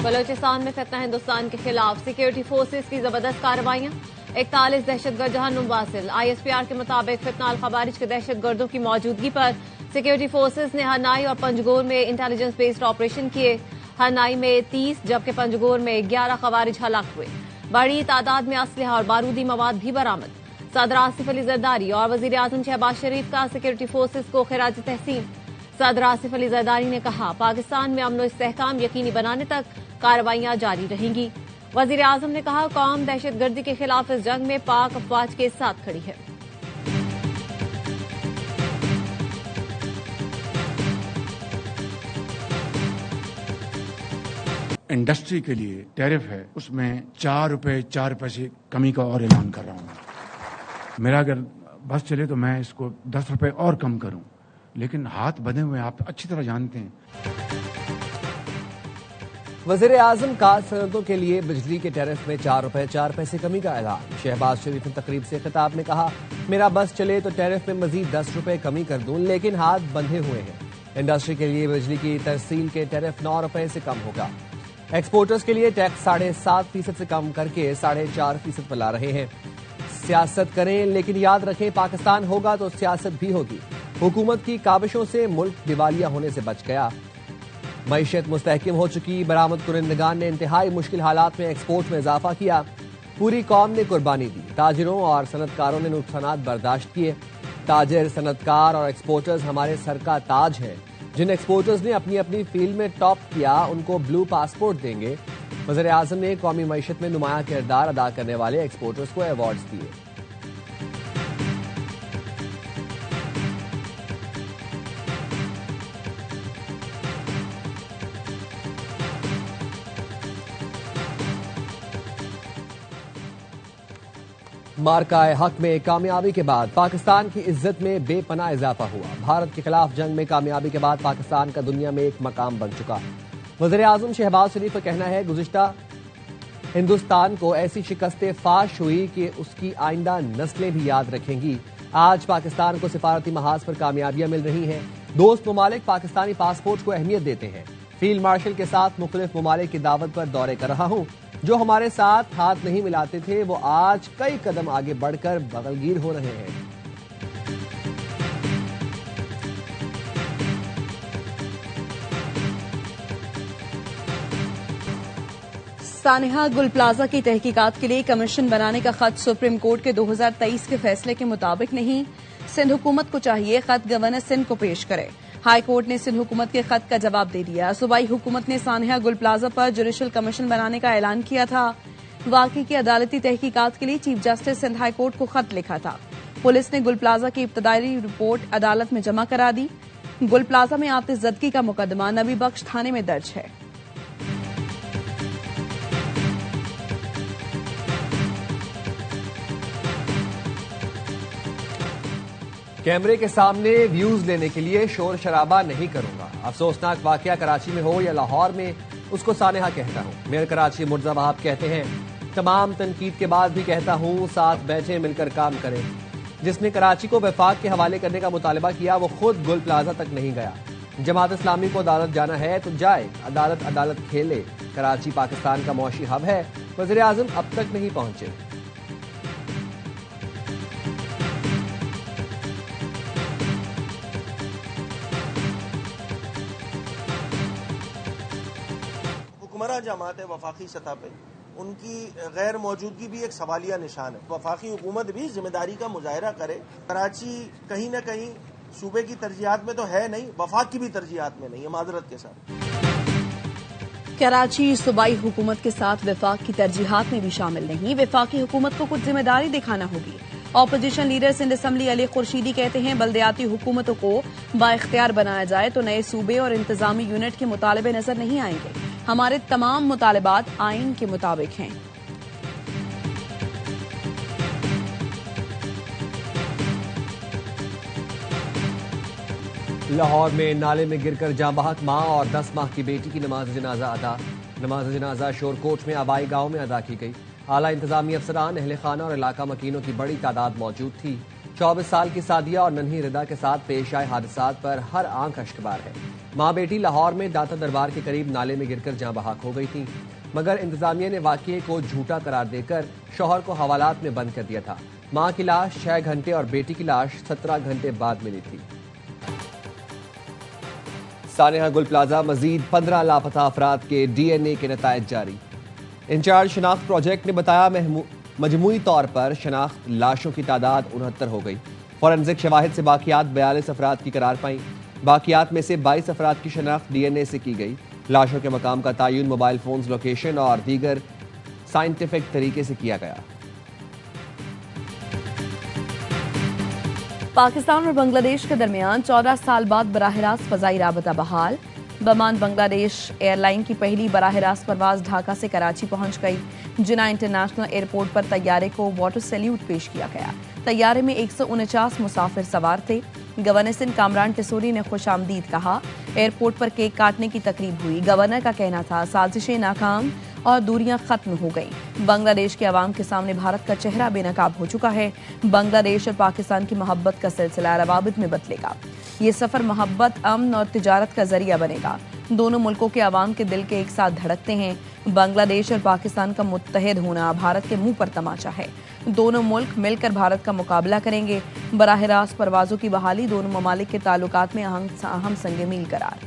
बलोचिस्तान में फितना हिंदुस्तान के खिलाफ सिक्योरिटी फोर्सेज की जबरदस्त कार्रवाइयां। 41 दहशतगर्द जहन्नुम वासिल। ISPR के मुताबिक फितना अल खवारिज के दहशतगर्दों की मौजूदगी पर सिक्योरिटी फोर्सेज ने हनाई और पंजगोर में इंटेलिजेंस बेस्ड ऑपरेशन किए। हनाई में 30 जबकि पंजगोर में 11 खवारिज हलाक हुए। बड़ी तादाद में असलहा और बारूदी मवाद भी बरामद। सदर आसिफ अली जरदारी और वजीर आजम शहबाज शरीफ का सिक्योरिटी फोर्सेज को खिराज तहसीन। सदर आसिफ अली जरदारी ने कहा, पाकिस्तान में अमन और इस्तेहकाम यकीनी बनाने तक कार्रवाइयां जारी रहेंगी। वजीर आजम ने कहा, कौम दहशतगर्दी के खिलाफ इस जंग में पाक अफवाज के साथ खड़ी है। इंडस्ट्री के लिए टैरिफ है, उसमें 4 रुपए 4 पैसे कमी का और ऐलान कर रहा हूं। मेरा अगर बस चले तो मैं इसको 10 रुपए और कम करूं, लेकिन हाथ बंधे हुए आप अच्छी तरह जानते हैं। वजीर आजम का सनतों के लिए बिजली के टैरिफ में 4 रुपए 4 पैसे कमी का ऐलान। शहबाज शरीफ ने तकरीब से खिताब में कहा, मेरा बस चले तो टैरिफ में मजीद 10 रुपए कमी कर दूं, लेकिन हाथ बंधे हुए हैं। इंडस्ट्री के लिए बिजली की तरसील के टैरिफ 9 रुपए से कम होगा। एक्सपोर्टर्स के लिए टैक्स 7.5% से कम करके 4.5% पर ला रहे हैं। सियासत करें, लेकिन याद रखें, पाकिस्तान होगा तो सियासत भी होगी। हुकूमत की काबिशों से मुल्क दिवालिया होने से बच गया। मईशत मुस्तहकम हो चुकी। बरामद कुरिंदगान ने इंतहाई मुश्किल हालात में एक्सपोर्ट में इजाफा किया। पूरी कौम ने कुर्बानी दी। ताजिरों और सनतकारों ने नुकसानात बर्दाश्त किए। ताजिर, सनतकार और एक्सपोर्टर्स हमारे सर का ताज है। जिन एक्सपोर्टर्स ने अपनी अपनी फील्ड में टॉप किया, उनको ब्लू पासपोर्ट देंगे। वज़ीर आज़म ने कौमी मईशत में नुमाया किरदार अदा करने वाले एक्सपोर्टर्स को अवार्ड्स दिए। मार्काए हक में कामयाबी के बाद पाकिस्तान की इज्जत में बेपनाह इजाफा हुआ। भारत के खिलाफ जंग में कामयाबी के बाद पाकिस्तान का दुनिया में एक मकाम बन चुका। वज़ीर आज़म शहबाज शरीफ का कहना है, गुज़िश्ता हिंदुस्तान को ऐसी शिकस्तें फाश हुई कि उसकी आइंदा नस्लें भी याद रखेंगी। आज पाकिस्तान को सिफारती महाज पर कामयाबियां मिल रही हैं। दोस्त ममालिक पाकिस्तानी पासपोर्ट को अहमियत देते हैं। फील्ड मार्शल के साथ मुख्तलिफ ममालिक की दावत पर दौरे कर रहा हूं। जो हमारे साथ हाथ नहीं मिलाते थे, वो आज कई कदम आगे बढ़कर बगलगीर हो रहे हैं। सानिहा गुल प्लाजा की तहकीकात के लिए कमीशन बनाने का खत सुप्रीम कोर्ट के 2023 के फैसले के मुताबिक नहीं। सिंध हुकूमत को चाहिए खत गवर्नर सिंध को पेश करे। हाई कोर्ट ने सिंध हुकूमत के खत का जवाब दे दिया। सूबाई हुकूमत ने सानिहा गुल प्लाजा पर जुडिशल कमीशन बनाने का ऐलान किया था। वाकई की अदालती तहकीकात के लिए chief justice Sindh high court को खत लिखा था। पुलिस ने गुल प्लाजा की इब्तदाई रिपोर्ट अदालत में जमा करा दी। गुल प्लाजा में आतिशज़दगी का मुकदमा नबी बख्श थाने में दर्ज है। कैमरे के सामने व्यूज लेने के लिए शोर शराबा नहीं करूंगा। अफसोसनाक वाकया कराची में हो या लाहौर में, उसको सानिहा कहता हूं। मेयर कराची मुर्जा वहाब कहते हैं, तमाम तनकीद के बाद भी कहता हूं, साथ बैठे मिलकर काम करें। जिसने कराची को वफाक के हवाले करने का मुतालबा किया, वो खुद गुल प्लाजा तक नहीं गया। जमात इस्लामी को अदालत जाना है तो जाए, अदालत अदालत खेले। कराची पाकिस्तान का मौशी हब है। वज़ीर आज़म अब तक नहीं पहुंचे। हुक्मरान जमात है वफाकी सतह पे, उनकी गैर मौजूदगी भी एक सवालिया निशान है। वफाकी हुकूमत भी जिम्मेदारी का मुजाहरा करे। कराची कहीं न कहीं सूबे की तरजीहात में तो है नहीं, वफाक की भी तरजीहात में नहीं है, माजरत के साथ। कराची सूबाई हुकूमत के साथ वफाक की तरजीहात में भी शामिल नहीं। वफाकी हुकूमत को कुछ जिम्मेदारी दिखाना होगी। Opposition leader Sindh assembly Ali Khurshidi कहते हैं, बल्दियाती हुकूमतों को बाइख्तियार बनाया जाए तो नए सूबे और इंतजामी यूनिट के मुतालबे नजर नहीं आएंगे। हमारे तमाम मुतालबात आइन के मुताबिक हैं। लाहौर में नाले में गिरकर जाँ बहक मां और 10 माह की बेटी की नमाज जनाजा अदा। नमाज जनाजा शोरकोट में आबाई गांव में अदा की गई। आला इंतजामी अफसरान, अहले खाना और इलाका मकीनों की बड़ी तादाद मौजूद थी। 24 साल की सादिया और नन्ही रिदा के साथ पेश आए हादसात पर हर आंख अश्कबार है। मां बेटी लाहौर में दाता दरबार के करीब नाले में गिरकर जाँ बहाक हो गई थी, मगर इंतजामिया ने वाकये को झूठा करार देकर शौहर को हवालात में बंद कर दिया था। मां की लाश 6 घंटे और बेटी की लाश 17 घंटे बाद मिली थी। सानेहा गुल प्लाजा मजीद 15 लापता अफराद के DNA के नतायज जारी। इंचार्ज शनाख्त प्रोजेक्ट ने बताया मजमूई तौर पर शनाख्त लाशों की तादाद 69 हो गई। फॉरेंसिक शवाहिद से बाकियात 42 अफराद की करार पाई। बाकियात में से 22 अफराद की शनाख्त DNA से की गई। लाशों के मकाम का तयन मोबाइल फोन्स, लोकेशन और दीगर साइंटिफिक तरीके से किया गया। पाकिस्तान और बांग्लादेश के दरमियान 14 साल बाद बराह रास्त फजाई राबता बहाल। बमान बांग्लादेश एयरलाइन की पहली बराह रास्त परवाज ढाका से कराची पहुंच गई। जिना इंटरनेशनल एयरपोर्ट पर तैयारे को वाटर सैल्यूट पेश किया गया। तैयारे में 149 मुसाफिर सवार थे। गवर्नर सिंध कामरान टिसोरी ने खुशामदीद कहा। एयरपोर्ट पर केक काटने की तकरीब हुई। गवर्नर का कहना था साजिशें नाकाम और दूरियां खत्म हो गई। बांग्लादेश के अवाम के सामने भारत का चेहरा बेनकाब हो चुका है। बांग्लादेश और पाकिस्तान की मोहब्बत का सिलसिला रवाबित में बदलेगा। ये सफर मोहब्बत, अमन और तिजारत का जरिया बनेगा। दोनों मुल्कों के अवाम के दिल के एक साथ धड़कते हैं। बांग्लादेश और पाकिस्तान का मुत्तहिद होना भारत के मुंह पर तमाचा है। दोनों मुल्क मिलकर भारत का मुकाबला करेंगे। बराह रास्त परवाजों की बहाली दोनों ममालिक के ताल्लुकात में अहम संग मील करार।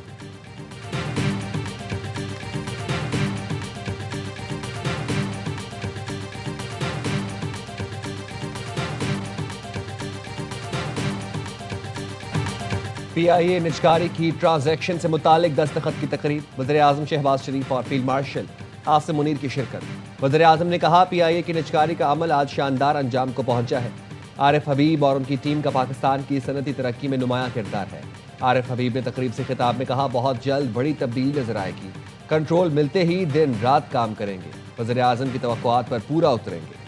PIA निजकारी की ट्रांजैक्शन से मुतालिक दस्तखत की तकरीब। वज़ीर-ए-आज़म शहबाज शरीफ और फील्ड मार्शल आसिम मुनीर की शिरकत। वज़ीर-ए-आज़म ने कहा PIA की निजकारी का अमल आज शानदार अंजाम को पहुंचा है। आरिफ हबीब और उनकी टीम का पाकिस्तान की सनती तरक्की में नुमायां किरदार है। आरिफ हबीब ने तकरीब से खिताब में कहा, बहुत जल्द बड़ी तब्दीली नजर आएगी। कंट्रोल मिलते ही दिन रात काम करेंगे। वज़ीर-ए-आज़म की तवक्कुआत पर पूरा उतरेंगे।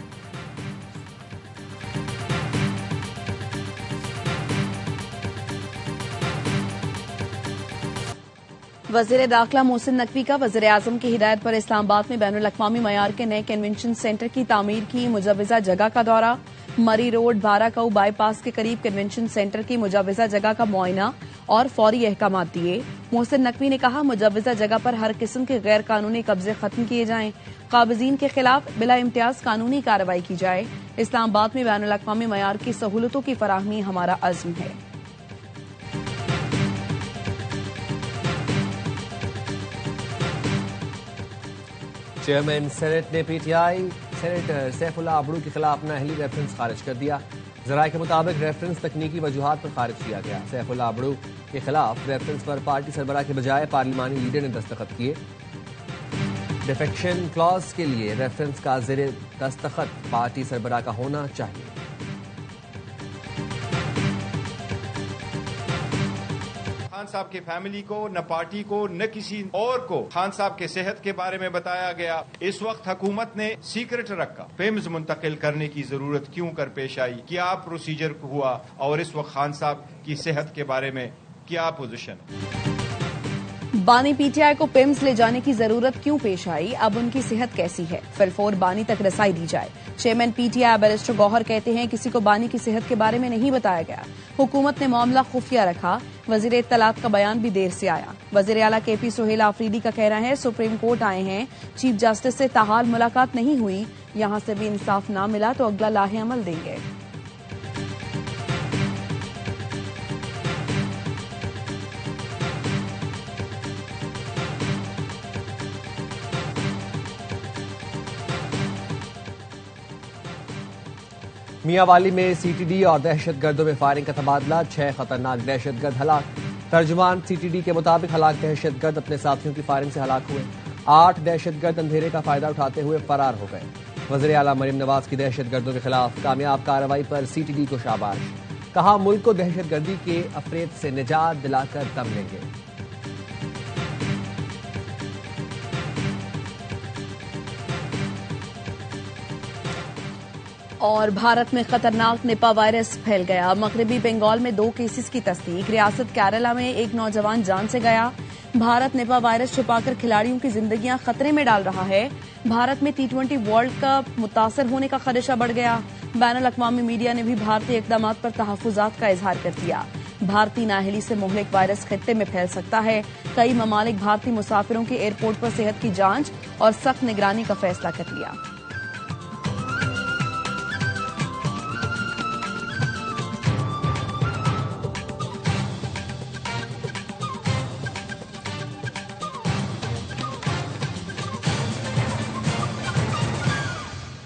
वज़ीर दाखिला मोहसिन नकवी का वज़ीर आज़म की हिदायत पर इस्लामाबाद में बैनुल अक़वामी मयार के नए कन्वेंशन सेंटर की तामीर की मुजव्वज़ा जगह का दौरा। मरी रोड बाराकाऊ बाईपास के करीब कन्वेंशन सेंटर की मुजव्वज़ा जगह का मुआयना और फौरी अहकाम दिए। मोहसिन नकवी ने कहा, मुजव्वज़ा जगह पर हर किस्म के गैर कानूनी कब्जे खत्म किए जाएं। काबिज़ीन के खिलाफ बिला इम्तियाज कानूनी कार्रवाई की जाए। इस्लामाबाद में बैनुल अक़वामी मयार की सहूलतों की फराहमी हमारा अज़्म है। चेयरमैन सेनेट ने PTI सेनेटर सैफुल्लाह अबड़ू के खिलाफ अपना अहली रेफरेंस खारिज कर दिया। जराये के मुताबिक रेफरेंस तकनीकी वजूहात पर खारिज किया गया। सैफुल्लाह अबड़ू के खिलाफ रेफरेंस पर पार्टी सरबराह के बजाय पार्लिमानी लीडर ने दस्तखत किए। डिफेक्शन क्लॉज के लिए रेफरेंस का ज़ेरे दस्तखत पार्टी सरबराह का होना चाहिए। खान साहब की फैमिली को, न पार्टी को, न किसी और को खान साहब के सेहत के बारे में बताया गया। इस वक्त हुकूमत ने सीक्रेट रखा। फिल्म्स मुंतकिल करने की जरूरत क्यों कर पेश आई, क्या प्रोसीजर हुआ और इस वक्त खान साहब की सेहत के बारे में क्या पोजीशन। बानी PTI को पिम्स ले जाने की जरूरत क्यों पेश आई, अब उनकी सेहत कैसी है, फिलफोर बानी तक रसाई दी जाए। चेयरमैन PTI बैरिस्टर गौहर कहते हैं, किसी को बानी की सेहत के बारे में नहीं बताया गया। हुकूमत ने मामला खुफिया रखा। वजीर इत्तलात का बयान भी देर से आया। वजीर आला KP सोहेल आफरीदी का कहना है, सुप्रीम कोर्ट आए हैं, चीफ जस्टिस से ताहाल मुलाकात नहीं हुई। यहां से भी इंसाफ ना मिला तो अगला लाहे अमल देंगे। मियांवाली में CTD और दहशतगर्दों में फायरिंग का तबादला। 6 खतरनाक दहशतगर्द हलाक। तर्जुमान CTD के मुताबिक हलाक दहशतगर्द अपने साथियों की फायरिंग से हलाक हुए। 8 दहशतगर्द अंधेरे का फायदा उठाते हुए फरार हो गए। वज़ीर आला मरीम नवाज की दहशतगर्दों के खिलाफ कामयाब कार्रवाई पर CTD को शाबाश। कहा, मुल्क को दहशतगर्दी के अफरेद से निजात दिलाकर दम लेंगे। और भारत में खतरनाक निपा वायरस फैल गया। मगरबी बंगाल में 2 केसेस की तस्दीक। रियासत केरला में एक नौजवान जान से गया। भारत निपा वायरस छुपाकर खिलाड़ियों की जिंदगियां खतरे में डाल रहा है। भारत में T20 वर्ल्ड कप मुतासर होने का खदशा बढ़ गया। बैनुल अक़वामी मीडिया ने भी भारतीय इक़दामात पर तहफ़्फ़ुज़ात का इजहार कर दिया। भारतीय नाअहली से मुहलिक वायरस खित्ते में फैल सकता है। कई ममालिक भारतीय मुसाफिरों के एयरपोर्ट पर सेहत की जांच और सख्त निगरानी का फैसला कर लिया।